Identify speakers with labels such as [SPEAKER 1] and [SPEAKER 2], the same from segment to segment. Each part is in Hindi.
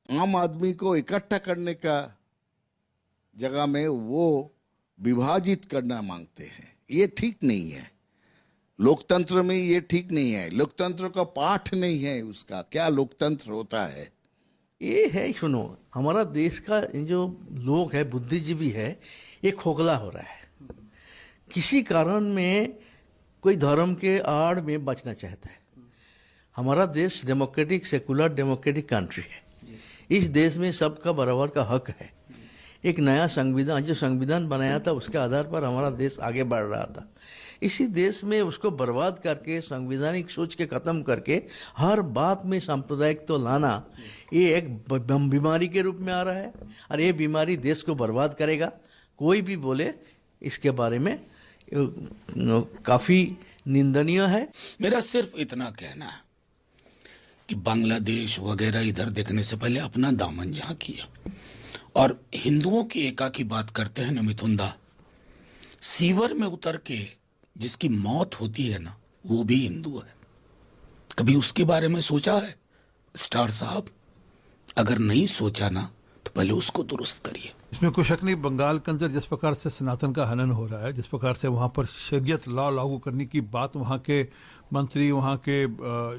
[SPEAKER 1] आम आदमी को इकट्ठा करने का जगह में वो विभाजित करना मांगते हैं। ये ठीक नहीं है। लोकतंत्र में ये ठीक नहीं है। लोकतंत्र का पाठ नहीं है उसका। क्या लोकतंत्र होता है?
[SPEAKER 2] ये है, सुनो, हमारा देश का जो लोग है, बुद्धिजीवी है, ये खोखला हो रहा है। किसी कारण में कोई धर्म के आड़ में बचना चाहता है। हमारा देश डेमोक्रेटिक, सेकुलर डेमोक्रेटिक कंट्री है। इस देश में सबका बराबर का हक है। एक नया संविधान, जो संविधान बनाया था, उसके आधार पर हमारा देश आगे बढ़ रहा था। इसी देश में उसको बर्बाद करके, संवैधानिक सोच के ख़त्म करके, हर बात में सांप्रदायिक तो लाना, ये एक बीमारी के रूप में आ रहा है और ये बीमारी देश को बर्बाद करेगा। कोई भी बोले इसके बारे में काफ़ी निंदनीय है।
[SPEAKER 3] मेरा सिर्फ इतना कहना है कि बांग्लादेश वगैरह इधर देखने से पहले अपना दामन झांकिए। और हिंदुओं की एका की बात करते हैं ना मिथुंदा, सीवर में उतर के जिसकी मौत होती है ना, वो भी हिंदू है। कभी उसके बारे में सोचा है स्टार साहब? अगर नहीं सोचा ना तो पहले उसको दुरुस्त करिए।
[SPEAKER 4] इसमें कोई शक नहीं, बंगाल के अंदर जिस प्रकार से सनातन का हनन हो रहा है, जिस प्रकार से वहाँ पर शरीयत लॉ लागू करने की बात वहाँ के मंत्री, वहाँ के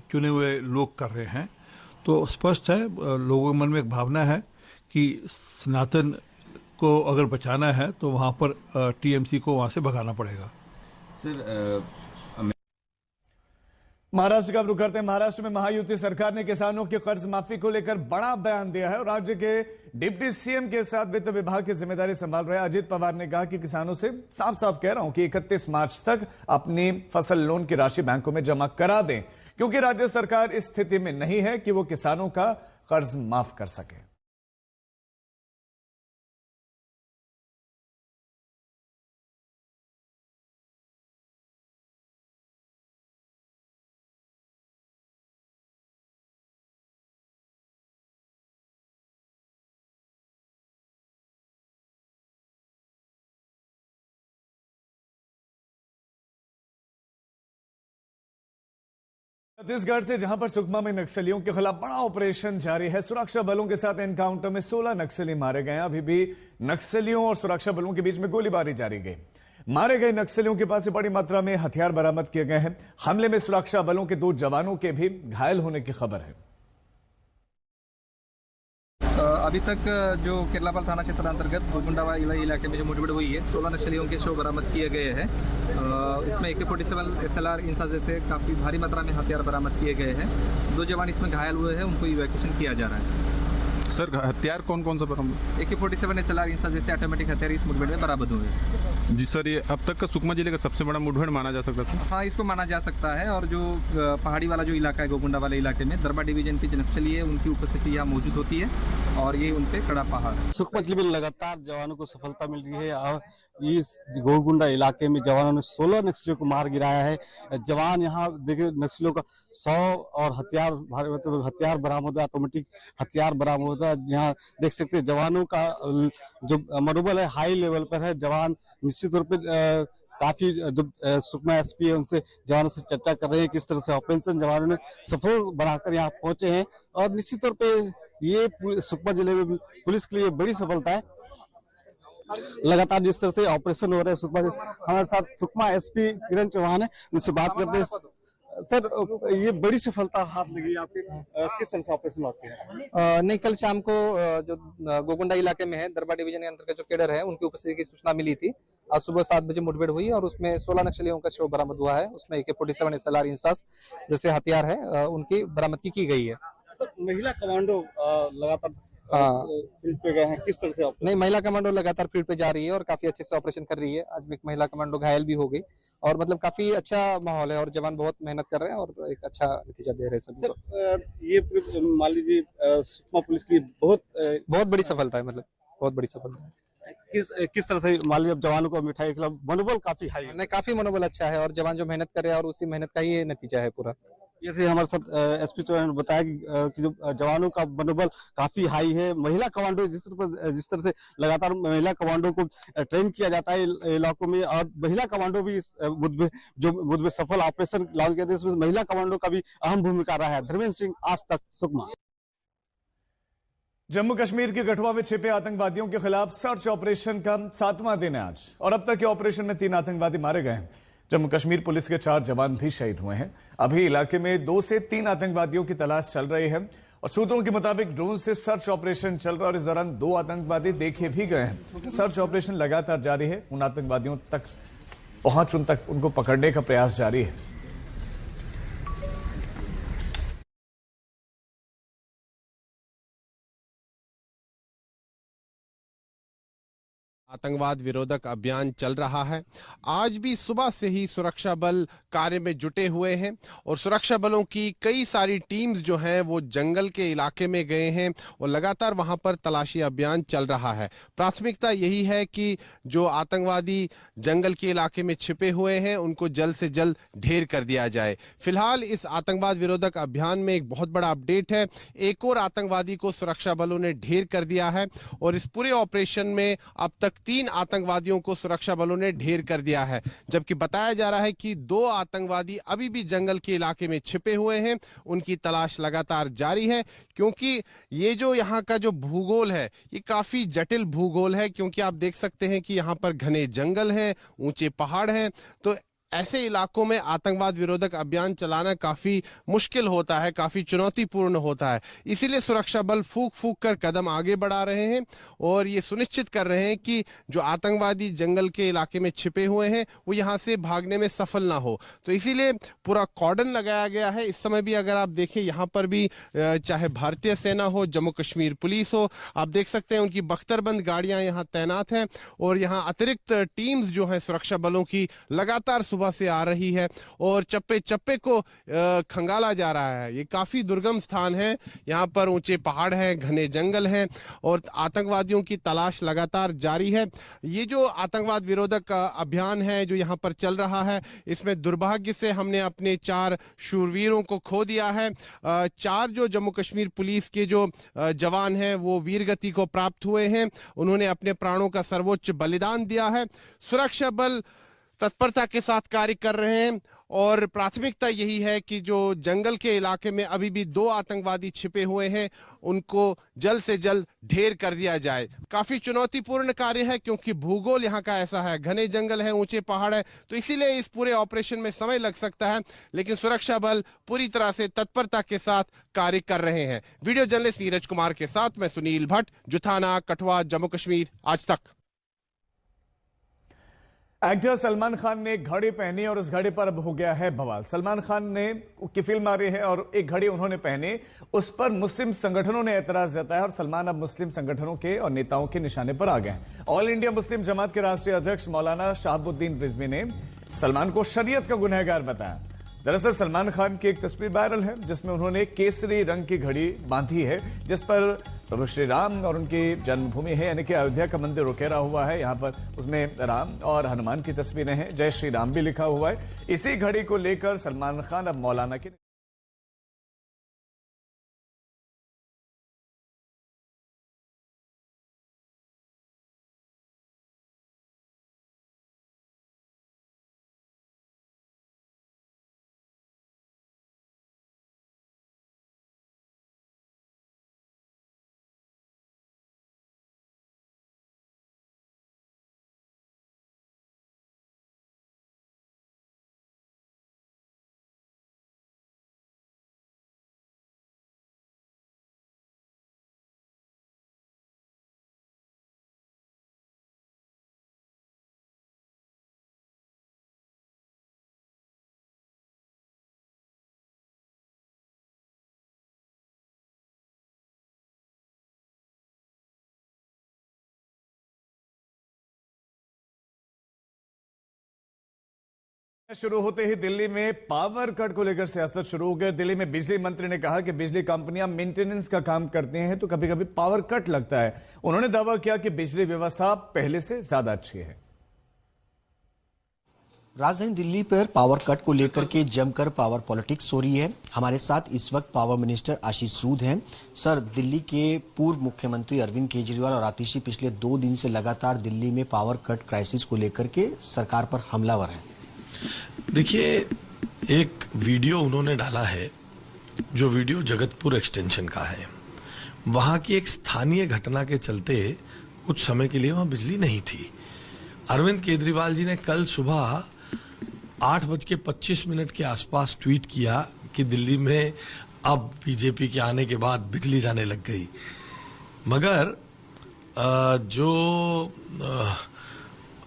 [SPEAKER 4] चुने हुए लोग कर रहे हैं, तो स्पष्ट है लोगों के मन में एक भावना है कि सनातन को अगर बचाना है तो वहाँ पर टीएमसी को वहाँ से भगाना पड़ेगा।
[SPEAKER 5] सर,
[SPEAKER 6] महाराष्ट्र का रुख करते हैं। महाराष्ट्र में महायुति सरकार ने किसानों की कर्ज माफी को लेकर बड़ा बयान दिया है और राज्य के डिप्टी सीएम के साथ वित्त विभाग की जिम्मेदारी संभाल रहे अजित पवार ने कहा कि किसानों से साफ साफ कह रहा हूं कि 31 मार्च तक अपनी फसल लोन की राशि बैंकों में जमा करा दें, क्योंकि राज्य सरकार इस स्थिति में नहीं है कि वो किसानों का कर्ज माफ कर सके। छत्तीसगढ़ से, जहां पर सुकमा में नक्सलियों के खिलाफ बड़ा ऑपरेशन जारी है। सुरक्षा बलों के साथ एनकाउंटर में 16 नक्सली मारे गए। अभी भी नक्सलियों और सुरक्षा बलों के बीच में गोलीबारी जारी गई। मारे गए नक्सलियों के पास से बड़ी मात्रा में हथियार बरामद किए गए हैं। हमले में सुरक्षा बलों के 2 जवानों के भी घायल होने की खबर है।
[SPEAKER 7] अभी तक जो केरलापाल थाना क्षेत्र अंतर्गत गोगुंडा इलाके में जो मुठभेड़ हुई है, 16 नक्सलियों के शव बरामद किए गए हैं। इसमें AK-47 SLR इंसा जैसे काफ़ी भारी मात्रा में हथियार बरामद किए गए हैं। 2 जवान इसमें घायल हुए हैं, उनको इवैक्यूएशन किया जा रहा है।
[SPEAKER 5] सर, हथियार कौन कौन सा बरामद?
[SPEAKER 7] AK-47 SLR इंसा जैसे ऑटोमेटिक हथियार इस मुठभेड़ में बरामद हुए।
[SPEAKER 5] जी सर, ये अब तक का सुकमा जिले का सबसे बड़ा मुठभेड़ माना जा सकता है?
[SPEAKER 7] हाँ, इसको माना जा सकता है। और जो पहाड़ी वाला जो इलाका है, गोगुंडा वाले इलाके में दरबा डिवीजन की जो नक्सली है, उनकी उपस्थिति यहाँ मौजूद होती है और ये उन पे कड़ा पहाड़ है।
[SPEAKER 8] सुकमा जिले में लगातार जवानों को सफलता मिल रही है और इस गोगुंडा इलाके में जवानों ने 16 नक्सलियों को मार गिराया है। जवान यहाँ देखिए, नक्सलियों का 100 और हथियार, मतलब हथियार बरामद, ऑटोमेटिक हथियार बरामद होता है। यहाँ देख सकते हैं जवानों का जो मनोबल है हाई लेवल पर है। जवान निश्चित तौर पर काफी जो सुकमा SP है उनसे, जवानों से चर्चा कर रहे हैं किस तरह से ऑपरेशन जवानों ने सफल बनाकर यहाँ पहुंचे हैं। और निश्चित तौर पे ये सुकमा जिले में पुलिस के लिए बड़ी सफलता है। लगातार जिस तरह से ऑपरेशन हो रहे हैं सुकमा, हमारे साथ सुकमा SP किरण चौहान है, उनसे बात करते हैं। सर, ये बड़ी सफलता हाथ लगी आपके, किस तरह से ऑपरेशन होते हैं?
[SPEAKER 7] नहीं, कल शाम को जो गोगुंडा इलाके में है, दरबा डिवीजन के अंतर्गत जो कैडर है, उनकी उपस्थिति की सूचना मिली थी। आज सुबह 7 बजे मुठभेड़ हुई और उसमें 16 नक्सलियों का शव बरामद हुआ है। उसमें AK-47 SLR इंसास जैसे हथियार है, उनकी बरामदगी की गई है।
[SPEAKER 8] महिला कमांडो लगातार फील्ड पे गए हैं, किस तरह से?
[SPEAKER 7] नहीं, महिला कमांडो लगातार फील्ड पे जा रही है और काफी अच्छे से ऑपरेशन कर रही है। आज भी एक महिला कमांडो घायल भी हो गई और मतलब काफी अच्छा माहौल है और जवान बहुत मेहनत कर रहे हैं और एक अच्छा नतीजा दे रहे हैं सभी को।
[SPEAKER 8] ये मान लीजिए सुकमा पुलिस की
[SPEAKER 7] बहुत बड़ी सफलता है, मतलब बहुत बड़ी सफलता है।
[SPEAKER 8] किस तरह से मान लीजिए जवानों को मिठाई के खिलाफ मनोबल काफी हाई है?
[SPEAKER 7] नहीं, काफी मनोबल अच्छा है और जवान जो मेहनत कर रहे हैं और उसी मेहनत का ही नतीजा है पूरा।
[SPEAKER 8] जैसे हमारे साथ SP चौहान ने बताया कि जो जवानों का मनोबल काफी हाई है। महिला कमांडो जिस तरह से लगातार महिला कमांडो को ट्रेन किया जाता है इलाकों में, और महिला कमांडो भी मुठभेड़ सफल ऑपरेशन लॉन्च किया था, इसमें महिला कमांडो का भी अहम भूमिका रहा है। धर्मेंद्र सिंह, आज तक, सुकमा।
[SPEAKER 6] जम्मू कश्मीर के कठुआ में छिपे आतंकवादियों के खिलाफ सर्च ऑपरेशन का 7वां दिन है आज और अब तक के ऑपरेशन में 3 आतंकवादी मारे गए हैं। जम्मू कश्मीर पुलिस के 4 जवान भी शहीद हुए हैं। अभी इलाके में 2 से 3 आतंकवादियों की तलाश चल रही है और सूत्रों के मुताबिक ड्रोन से सर्च ऑपरेशन चल रहा है और इस दौरान 2 आतंकवादी देखे भी गए हैं। सर्च ऑपरेशन लगातार जारी है। उन आतंकवादियों तक पहुंच उनको पकड़ने का प्रयास जारी है।
[SPEAKER 9] आतंकवाद विरोधक अभियान चल रहा है। आज भी सुबह से ही सुरक्षा बल कार्य में जुटे हुए हैं और सुरक्षा बलों की कई सारी टीम्स जो हैं वो जंगल के इलाके में गए हैं और लगातार वहां पर तलाशी अभियान चल रहा है। प्राथमिकता यही है कि जो आतंकवादी जंगल के इलाके में छिपे हुए हैं उनको जल्द से जल्द ढेर कर दिया जाए। फिलहाल इस आतंकवाद विरोधक अभियान में एक बहुत बड़ा अपडेट है। एक और आतंकवादी को सुरक्षा बलों ने ढेर कर दिया है और इस पूरे ऑपरेशन में अब तक 3 आतंकवादियों को सुरक्षा बलों ने ढेर कर दिया है, जबकि बताया जा रहा है कि 2 आतंकवादी अभी भी जंगल के इलाके में छिपे हुए हैं। उनकी तलाश लगातार जारी है क्योंकि ये जो यहाँ का जो भूगोल है ये काफी जटिल भूगोल है, क्योंकि आप देख सकते हैं कि यहाँ पर घने जंगल हैं, ऊंचे पहाड़ हैं, तो ऐसे इलाकों में आतंकवाद विरोधक अभियान चलाना काफी मुश्किल होता है, काफी चुनौतीपूर्ण होता है। इसीलिए सुरक्षा बल फूक फूक कर कदम आगे बढ़ा रहे हैं और ये सुनिश्चित कर रहे हैं कि जो आतंकवादी जंगल के इलाके में छिपे हुए हैं वो यहाँ से भागने में सफल ना हो। तो इसीलिए पूरा कॉर्डन लगाया गया है। इस समय भी अगर आप देखें यहाँ पर भी चाहे भारतीय सेना हो, जम्मू कश्मीर पुलिस हो, आप देख सकते हैं उनकी बख्तरबंद गाड़ियां यहाँ तैनात हैं और यहाँ अतिरिक्त टीम्स जो है सुरक्षा बलों की लगातार से आ रही है और चप्पे चप्पे को खंगाला जा रहा है। ये काफी दुर्गम स्थान है, यहाँ पर ऊंचे पहाड़ हैं, घने जंगल हैं और आतंकवादियों की तलाश लगातार जारी है। ये जो आतंकवाद विरोधक अभियान है जो यहाँ पर चल रहा है, इसमें दुर्भाग्य से हमने अपने 4 शूरवीरों को खो दिया है। 4 जो जम्मू कश्मीर पुलिस के जो जवान हैं वो वीरगति को प्राप्त हुए हैं। उन्होंने अपने प्राणों का सर्वोच्च बलिदान दिया है। सुरक्षा बल तत्परता के साथ कार्य कर रहे हैं और प्राथमिकता यही है कि जो जंगल के इलाके में अभी भी 2 आतंकवादी छिपे हुए हैं उनको जल्द से जल्द ढेर कर दिया जाए। काफी चुनौतीपूर्ण कार्य है क्योंकि भूगोल यहाँ का ऐसा है, घने जंगल है, ऊंचे पहाड़ है, तो इसीलिए इस पूरे ऑपरेशन में समय लग सकता है, लेकिन सुरक्षा बल पूरी तरह से तत्परता के साथ कार्य कर रहे हैं। वीडियो जर्नलिस्ट नीरज कुमार के साथ मैं सुनील भट्ट, जुथाना, कठुआ, जम्मू कश्मीर, आज तक।
[SPEAKER 6] एक्टर सलमान खान ने एक घड़ी पहनी और उस घड़ी पर अब हो गया है बवाल। सलमान खान ने की फिल्म आ रही है और एक घड़ी उन्होंने पहनी, उस पर मुस्लिम संगठनों ने एतराज जताया और सलमान अब मुस्लिम संगठनों के और नेताओं के निशाने पर आ गए हैं। ऑल इंडिया मुस्लिम जमात के राष्ट्रीय अध्यक्ष मौलाना शहाबुद्दीन रिजवी ने सलमान को शरीयत का गुनहगार बताया। दरअसल सलमान खान की एक तस्वीर वायरल है जिसमें उन्होंने केसरी रंग की घड़ी बांधी है जिस पर प्रभु श्री राम और उनकी जन्मभूमि है यानी कि अयोध्या का मंदिर उकेरा हुआ है। यहाँ पर उसमें राम और हनुमान की तस्वीरें हैं, जय श्री राम भी लिखा हुआ है। इसी घड़ी को लेकर सलमान खान अब मौलाना के शुरू होते ही दिल्ली में पावर कट को लेकर सियासत शुरू हो गई। दिल्ली में बिजली मंत्री ने कहा कि बिजली कंपनियां मेंटेनेंस का काम करती हैं तो कभी कभी पावर कट लगता है। उन्होंने दावा किया कि बिजली व्यवस्था पहले से ज्यादा अच्छी है।
[SPEAKER 10] राजधानी दिल्ली पर पावर कट को लेकर के जमकर पावर पॉलिटिक्स हो रही है। हमारे साथ इस वक्त पावर मिनिस्टर आशीष सूद हैं। सर, दिल्ली के पूर्व मुख्यमंत्री अरविंद केजरीवाल और आतिशी पिछले 2 दिन से लगातार दिल्ली में पावर कट क्राइसिस को लेकर के सरकार पर हमलावर हैं।
[SPEAKER 11] देखिए, एक वीडियो उन्होंने डाला है जो वीडियो जगतपुर एक्सटेंशन का है। वहां की एक स्थानीय घटना के चलते कुछ समय के लिए वहां बिजली नहीं थी। अरविंद केजरीवाल जी ने कल सुबह 8:25 के आसपास ट्वीट किया कि दिल्ली में अब बीजेपी के आने के बाद बिजली जाने लग गई। मगर जो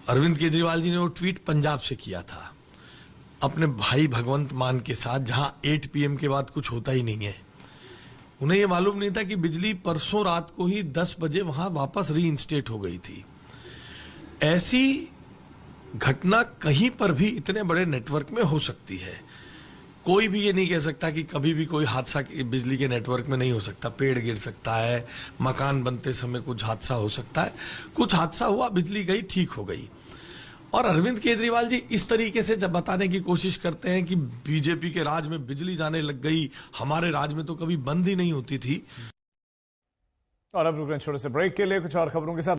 [SPEAKER 11] अरविंद केजरीवाल जी ने वो ट्वीट पंजाब से किया था, अपने भाई भगवंत मान के साथ, जहां 8 PM के बाद कुछ होता ही नहीं है। उन्हें ये मालूम नहीं था कि बिजली परसों रात को ही 10 बजे वहां वापस रीइंस्टेट हो गई थी। ऐसी घटना कहीं पर भी इतने बड़े नेटवर्क में हो सकती है। कोई भी ये नहीं कह सकता कि कभी भी कोई हादसा बिजली के नेटवर्क में नहीं हो सकता। पेड़ गिर सकता है, मकान बनते समय कुछ हादसा हो सकता है। कुछ हादसा हुआ, बिजली गई, ठीक हो गई। और अरविंद केजरीवाल जी इस तरीके से जब बताने की कोशिश करते हैं कि बीजेपी के राज में बिजली जाने लग गई, हमारे राज में तो कभी बंद ही नहीं होती थी।
[SPEAKER 6] और अब रुक रहे हैं छोटे से ब्रेक के लिए, कुछ और खबरों के साथ।